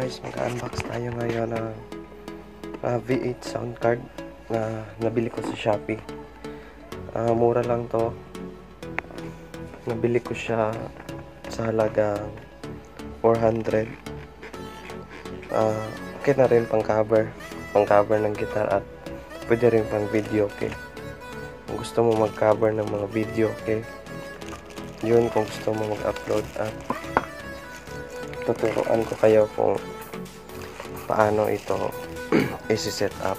guys, mag-unbox tayo ngayon ng V8 sound card na nabili ko sa Shopee. Mura lang to. Nabili ko siya sa halagang 400. Okay na rin pang cover ng guitar at pwede rin pang video, okay? Kung gusto mo mag-cover ng mga video, okay? Yun, kung gusto mo mag-upload at tuturuan ko kayo kung paano ito isi-set up.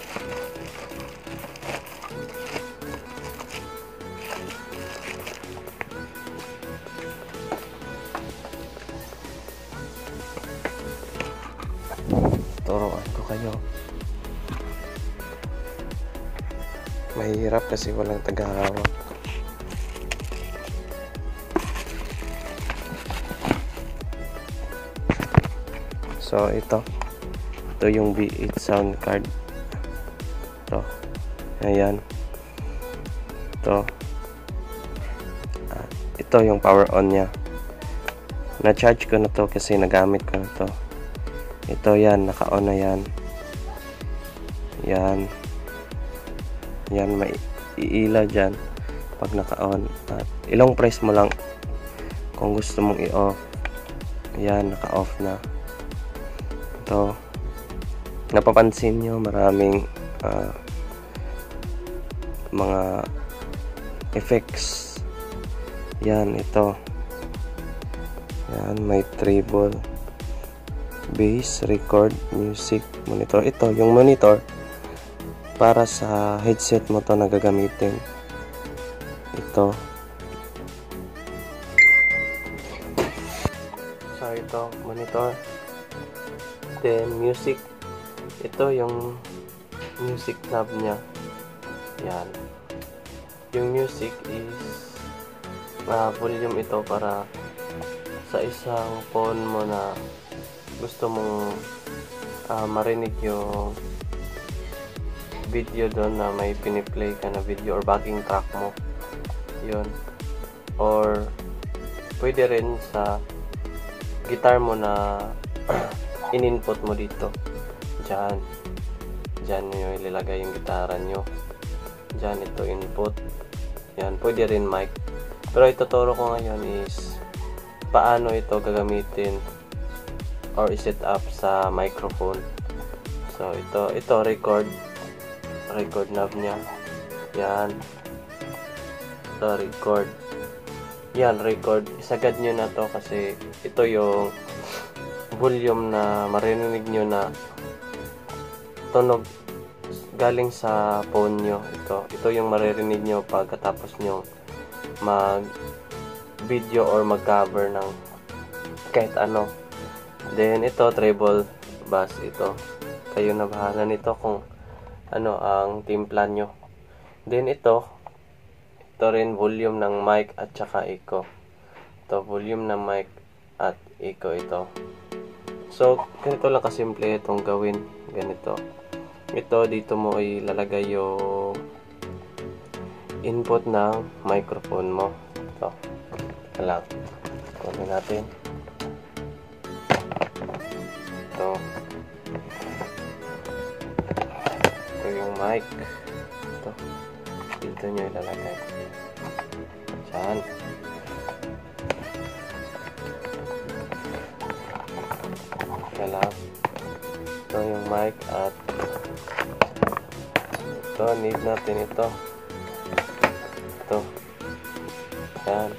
Turuan ko kayo. Mahirap kasi walang tagahawak. So ito yung V8 sound card. Ayan. Ito yung power on nya. Na-charge ko na to kasi nagamit ko na to. Ito yan, naka-on na yan. Yan, may iila dyan pag naka-on. At ilong press mo lang kung gusto mong i-off. Yan, naka-off na. Ito, napapansin nyo maraming mga effects. Yan, ito. Yan, may treble, bass, record, music, monitor. Ito, yung monitor para sa headset mo to na gagamitin. Ito. So, ito, monitor. Then, music. Ito yung music knob nya. Yan. Yung music is volume ito para sa isang phone mo na gusto mong marinig yung video doon na may piniplay ka na video or backing track mo. Yun. Or pwede rin sa guitar mo na in-input mo dito. Diyan nyo ilalagay yung gitara nyo. Diyan ito input. Yan, pwede rin mic. Pero ituturo ko ngayon is paano ito gagamitin or i-set up sa microphone. So ito record knob nya. Yan. Ito record. Yan, record. Isagad nyo na to kasi ito yung volume na marinig nyo na tunog galing sa phone nyo. Ito yung maririnig nyo pagkatapos nyo mag video or mag cover ng kahit ano. Then ito treble bass. Ito kayo na bahala nito kung ano ang timpla nyo. Then ito rin volume ng mic at saka echo. Ito volume ng mic at echo ito. So, ganito lang kasimple itong gawin. Ganito. Ito, dito mo ilalagay yung input ng microphone mo. Ito. Ito lang. Kunin natin. Ito. Ito yung mic. Ito. Dito nyo ilalagay. Diyan. Ito yung mic at ito, need natin ito. Yan,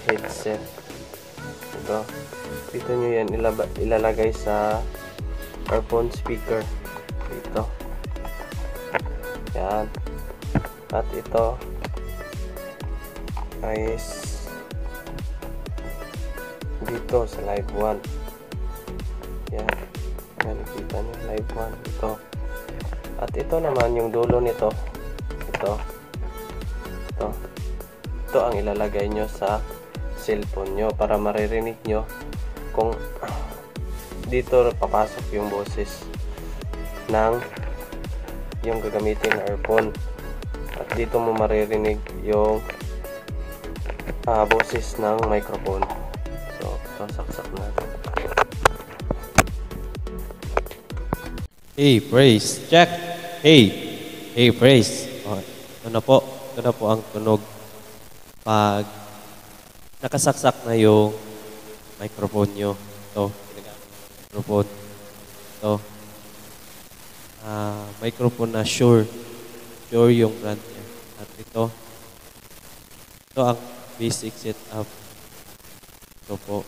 headset. Ito, dito nyo yan ilalagay sa earphone speaker. Ito. Yan. At ito is dito sa live 1. Yan. Nakikita nyo, live 1. Ito. At ito naman, yung dulo nito. Ito ang ilalagay nyo sa cellphone nyo para maririnig nyo kung dito papasok yung boses ng yung gagamitin na earphone. At dito mo maririnig yung boses ng microphone. So, sasaksak natin. Hey, praise. Check. Hey. Hey, praise. Oh, ito na po. Ito na po ang tunog. Pag nakasaksak na yung microphone nyo. Ito. Ginagamit yung microphone. Ito. Microphone na Shure. Shure yung brand niya. At ito. Ito ang basic setup. Ito po.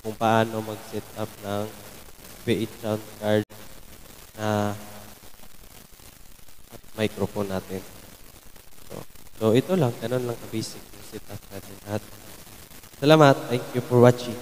Kung paano mag-setup ng V8 sound card na microphone natin. So ito lang, ganun lang ka-basic yung setup natin. At salamat. Thank you for watching.